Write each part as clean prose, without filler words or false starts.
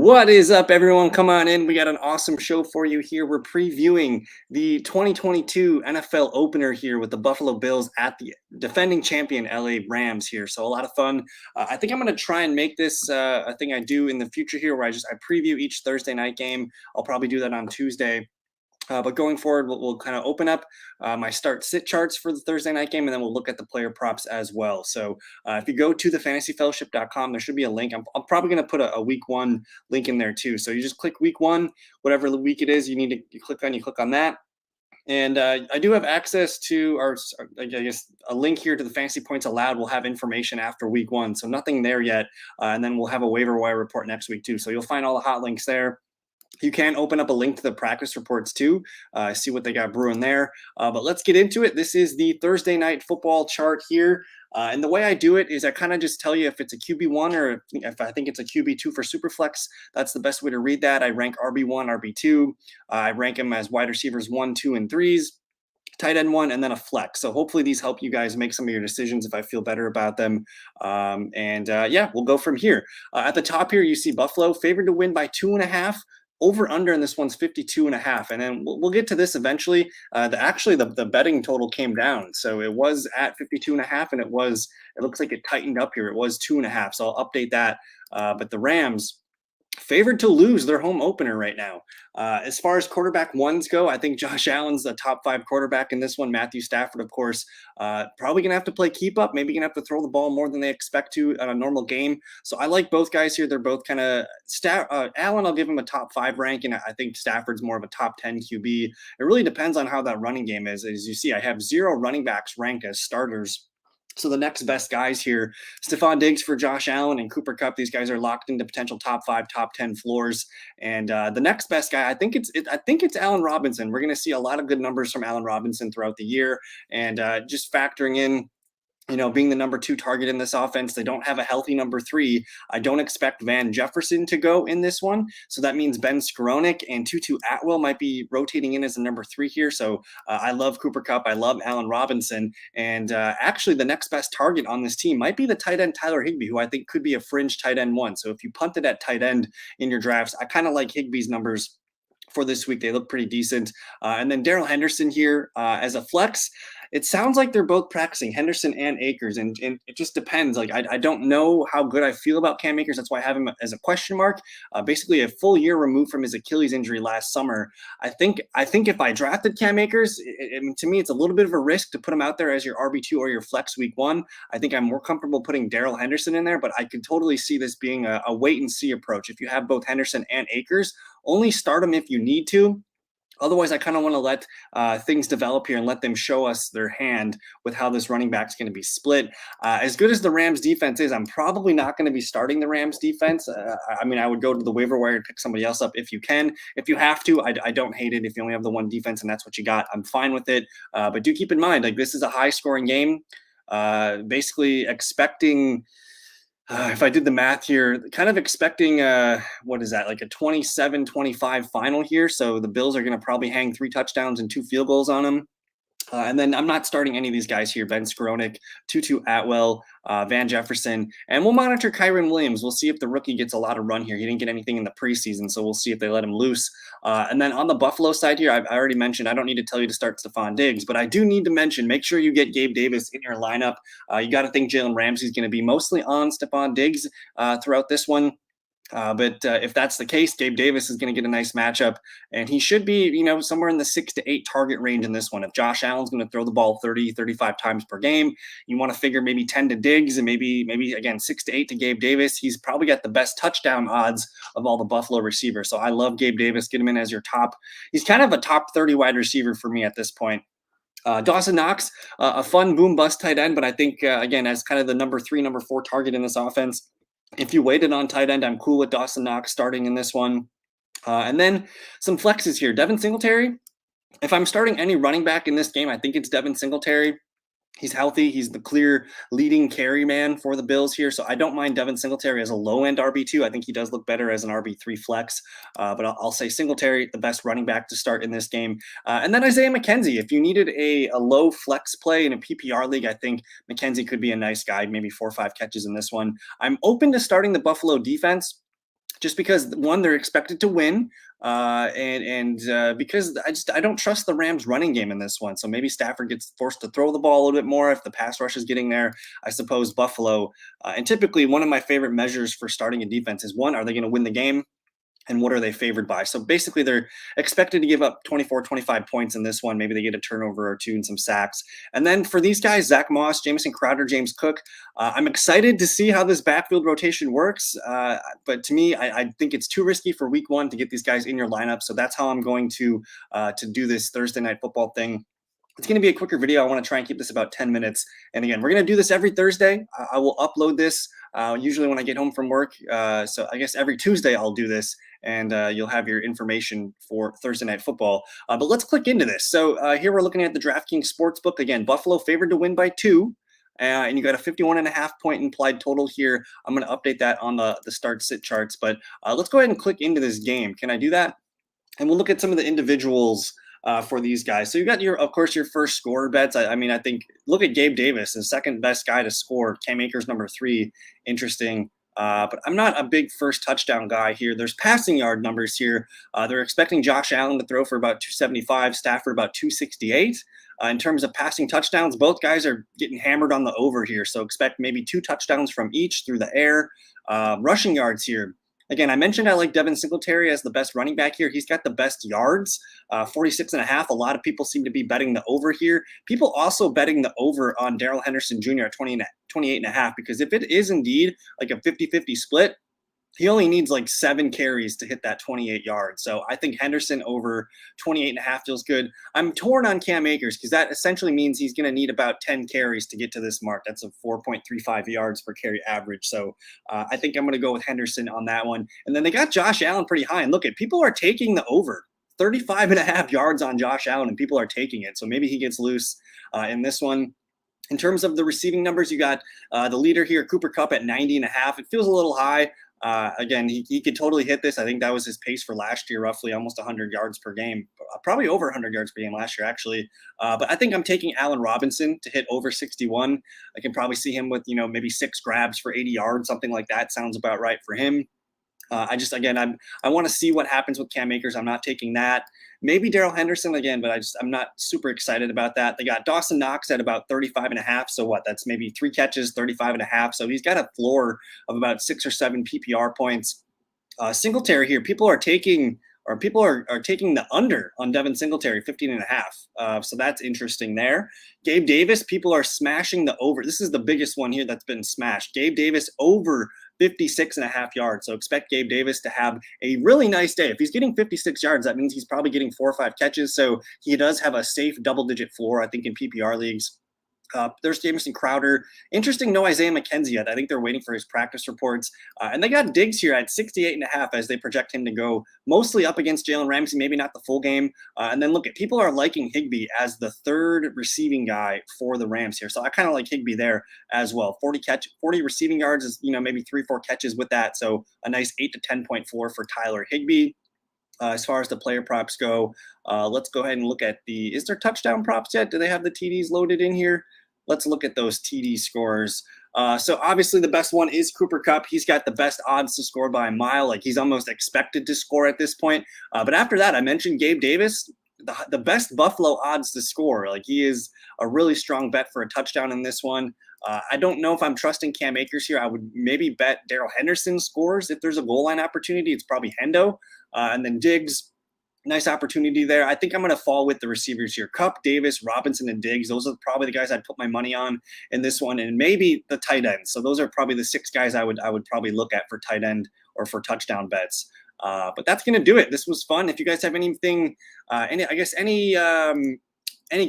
What is up, everyone? Come on in. We got an awesome show for you here. We're previewing the 2022 NFL opener here with the Buffalo Bills at the defending champion LA Rams here. So a lot of fun. I think I'm going to try and make this a thing I do in the future here where I preview each Thursday night game. I'll probably do that on Tuesday. But going forward, we'll kind of open up my start-sit charts for the Thursday night game, and then we'll look at the player props as well. So if you go to thefantasyfellowship.com, there should be a link. I'm probably going to put a week one link in there too. So you just click week one, whatever the week it is you need to you click on that. And I do have access to I guess, a link here to the Fantasy Points Allowed. We'll have information after week one. So nothing there yet. And then we'll have a waiver wire report next week too. So you'll find all the hot links there. You can open up a link to the practice reports too, see what they got brewing there. But let's get into it. This is the Thursday night football chart here. And the way I do it is I kind of just tell you if it's a QB1 or if I think it's a QB2 for Superflex. That's the best way to read that. I rank RB1, RB2. I rank them as wide receivers 1, 2, and 3s. Tight end 1, and then a flex. So hopefully these help you guys make some of your decisions if I feel better about them. Yeah, we'll go from here. At the top here, you see Buffalo favored to win by 2.5. Over under in this one's 52.5. And then we'll get to this eventually. The betting total came down. So it was at 52.5, and it looks like it tightened up here. It was 2.5. So I'll update that. But the Rams favored to lose their home opener right now. As far as quarterback ones go, I think Josh Allen's the top 5 quarterback in this one. Matthew Stafford, of course, probably going to have to play keep up. Maybe going to have to throw the ball more than they expect to on a normal game. So I like both guys here. They're both kind of Allen, I'll give him a top 5 rank, and I think Stafford's more of a top 10 QB. It really depends on how that running game is. As you see, I have 0 running backs ranked as starters. So the next best guys here, Stephon Diggs for Josh Allen and Cooper Kupp. These guys are locked into potential top 5, top 10 floors. And the next best guy, I think it's Allen Robinson. We're going to see a lot of good numbers from Allen Robinson throughout the year. And just factoring in, being the number 2 target in this offense, they don't have a healthy number 3. I don't expect Van Jefferson to go in this one. So that means Ben Skowronek and Tutu Atwell might be rotating in as the number 3 here. So I love Cooper Kupp. I love Allen Robinson. And actually the next best target on this team might be the tight end Tyler Higbee, who I think could be a fringe tight end 1. So if you punted at tight end in your drafts, I kind of like Higbee's numbers for this week. They look pretty decent. And then Daryl Henderson here as a flex. It sounds like they're both practicing, Henderson and Akers, and it just depends. Like I don't know how good I feel about Cam Akers. That's why I have him as a question mark. Basically, a full year removed from his Achilles injury last summer. I think if I drafted Cam Akers, to me, it's a little bit of a risk to put him out there as your RB2 or your flex week 1. I think I'm more comfortable putting Daryl Henderson in there, but I could totally see this being a wait and see approach. If you have both Henderson and Akers, only start them if you need to. Otherwise, I kind of want to let things develop here and let them show us their hand with how this running back is going to be split. As good as the Rams defense is, I'm probably not going to be starting the Rams defense. I would go to the waiver wire and pick somebody else up if you can. If you have to, I don't hate it. If you only have the one defense and that's what you got, I'm fine with it. But do keep in mind, this is a high-scoring game. Basically expecting – if I did the math here, kind of expecting, what is that, like a 27-25 final here. So the Bills are going to probably hang 3 touchdowns and 2 field goals on them. And then I'm not starting any of these guys here. Ben Skowronek, Tutu Atwell, Van Jefferson. And we'll monitor Kyren Williams. We'll see if the rookie gets a lot of run here. He didn't get anything in the preseason, so we'll see if they let him loose. And then on the Buffalo side here, I already mentioned I don't need to tell you to start Stephon Diggs, but I do need to mention, make sure you get Gabe Davis in your lineup. You got to think Jalen Ramsey's going to be mostly on Stephon Diggs throughout this one. But if that's the case, Gabe Davis is going to get a nice matchup, and he should be, somewhere in the 6 to 8 target range in this one. If Josh Allen's going to throw the ball 30, 35 times per game, you want to figure maybe 10 to Diggs and maybe again 6 to 8 to Gabe Davis. He's probably got the best touchdown odds of all the Buffalo receivers. So I love Gabe Davis. Get him in as your top. He's kind of a top 30 wide receiver for me at this point. Dawson Knox, a fun boom bust tight end, but I think again as kind of the number 3, number 4 target in this offense. If you waited on tight end, I'm cool with Dawson Knox starting in this one. And then some flexes here. Devin Singletary. If I'm starting any running back in this game, I think it's Devin Singletary. He's healthy. He's the clear leading carry man for the Bills here. So I don't mind Devin Singletary as a low-end RB2. I think he does look better as an RB3 flex. But I'll say Singletary, the best running back to start in this game. And then Isaiah Mckenzie. If you needed a low flex play in a PPR league, I think Mckenzie could be a nice guy, maybe 4 or 5 catches in this one. I'm open to starting the Buffalo defense. just because one, they're expected to win, because I don't trust the Rams running game in this one. So maybe Stafford gets forced to throw the ball a little bit more if the pass rush is getting there. I suppose Buffalo, and typically one of my favorite measures for starting a defense is, one, are they going to win the game? And what are they favored by? So basically, they're expected to give up 24, 25 points in this one. Maybe they get a turnover or two and some sacks. And then for these guys, Zach Moss, Jamison Crowder, James Cook, I'm excited to see how this backfield rotation works. But to me, I think it's too risky for week one to get these guys in your lineup. So that's how I'm going to do this Thursday night football thing. It's going to be a quicker video. I want to try and keep this about 10 minutes. And again, we're going to do this every Thursday. I will upload this usually when I get home from work. So I guess every Tuesday I'll do this, and you'll have your information for Thursday Night Football. But let's click into this. So here we're looking at the DraftKings Sportsbook. Again, Buffalo favored to win by 2. And you got a 51.5 point implied total here. I'm going to update that on the start sit charts. But let's go ahead and click into this game. Can I do that? And we'll look at some of the individuals for these guys. So you got of course, your first scorer bets. I think look at Gabe Davis, the second best guy to score. Cam Akers, number 3, interesting. But I'm not a big first touchdown guy here. There's passing yard numbers here. They're expecting Josh Allen to throw for about 275, Stafford about 268. In terms of passing touchdowns, both guys are getting hammered on the over here. So expect maybe 2 touchdowns from each through the air. Rushing yards here. Again, I mentioned I like Devin Singletary as the best running back here. He's got the best yards, 46.5. A lot of people seem to be betting the over here. People also betting the over on Daryl Henderson Jr. at 28.5, because if it is indeed like a 50-50 split, he only needs like 7 carries to hit that 28 yards. So I think Henderson over 28.5 feels good. I'm torn on Cam Akers because that essentially means he's going to need about 10 carries to get to this mark. That's a 4.35 yards per carry average. So I think I'm going to go with Henderson on that one. And then they got Josh Allen pretty high. And look, people are taking the over. 35.5 yards on Josh Allen, and people are taking it. So maybe he gets loose in this one. In terms of the receiving numbers, you got the leader here, Cooper Kupp, at 90.5. It feels a little high. Again, he could totally hit this. I think that was his pace for last year, roughly almost 100 yards per game, probably over 100 yards per game last year, actually. But I think I'm taking Allen Robinson to hit over 61. I can probably see him with, maybe 6 grabs for 80 yards, something like that. Sounds about right for him. I want to see what happens with Cam Akers. I'm not taking that. Maybe Daryl Henderson again, but I'm not super excited about that. They got Dawson Knox at about 35.5. So what? That's maybe 3 catches, 35.5. So he's got a floor of about 6 or 7 PPR points. Singletary here, people are taking the under on Devin Singletary, 15.5. So that's interesting there. Gabe Davis, people are smashing the over. This is the biggest one here that's been smashed. Gabe Davis over 56.5 yards. So expect Gabe Davis to have a really nice day. If he's getting 56 yards, that means he's probably getting 4 or 5 catches. So he does have a safe double-digit floor, I think, in PPR leagues. There's Jamison Crowder. Interesting, no Isaiah McKenzie yet. I think they're waiting for his practice reports. And they got Diggs here at 68.5 as they project him to go mostly up against Jalen Ramsey, maybe not the full game. And then look, people are liking Higbee as the 3rd receiving guy for the Rams here. So I kind of like Higbee there as well. 40 receiving yards is, maybe 3-4 catches with that. So a nice 8 to 10 point floor for Tyler Higbee. As far as the player props go, let's go ahead and look at is there touchdown props yet? Do they have the TDs loaded in here? Let's look at those TD scores. So obviously the best one is Cooper Kupp. He's got the best odds to score by a mile. Like he's almost expected to score at this point. But after that, I mentioned Gabe Davis, the best Buffalo odds to score. Like he is a really strong bet for a touchdown in this one. I don't know if I'm trusting Cam Akers here. I would maybe bet Daryl Henderson scores. If there's a goal line opportunity, it's probably Hendo. And then Diggs, nice opportunity there. I think I'm going to fall with the receivers here. Kupp, Davis, Robinson, and Diggs. Those are probably the guys I'd put my money on in this one, and maybe the tight ends. So those are probably the 6 guys I would probably look at for tight end or for touchdown bets. But that's going to do it. This was fun. If you guys have anything, any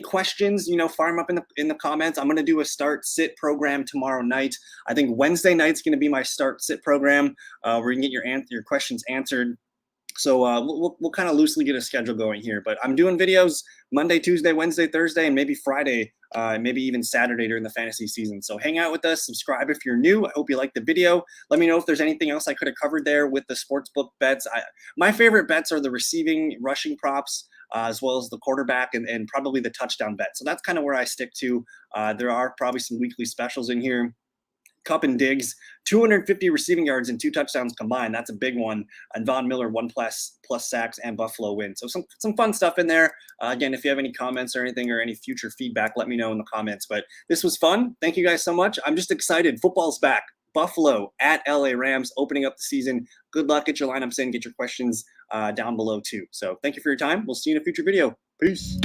questions, fire them up in the comments. I'm going to do a start sit program tomorrow night. I think Wednesday night's going to be my start sit program where you can get your questions answered. So we'll kind of loosely get a schedule going here, but I'm doing videos Monday, Tuesday, Wednesday, Thursday, and maybe Friday, maybe even Saturday during the fantasy season. So hang out with us, subscribe if you're new. I hope you liked the video. Let me know if there's anything else I could have covered there with the sportsbook bets. My favorite bets are the receiving, rushing props, as well as the quarterback and probably the touchdown bet. So that's kind of where I stick to. There are probably some weekly specials in here. Cup and Diggs, 250 receiving yards and 2 touchdowns combined. That's a big one. And Von Miller, 1+ sacks and Buffalo win. So some fun stuff in there. Again, if you have any comments or anything or any future feedback, let me know in the comments. But this was fun. Thank you guys so much. I'm just excited. Football's back. Buffalo at LA Rams opening up the season. Good luck. Get your lineups in. Get your questions down below too. So thank you for your time. We'll see you in a future video. Peace.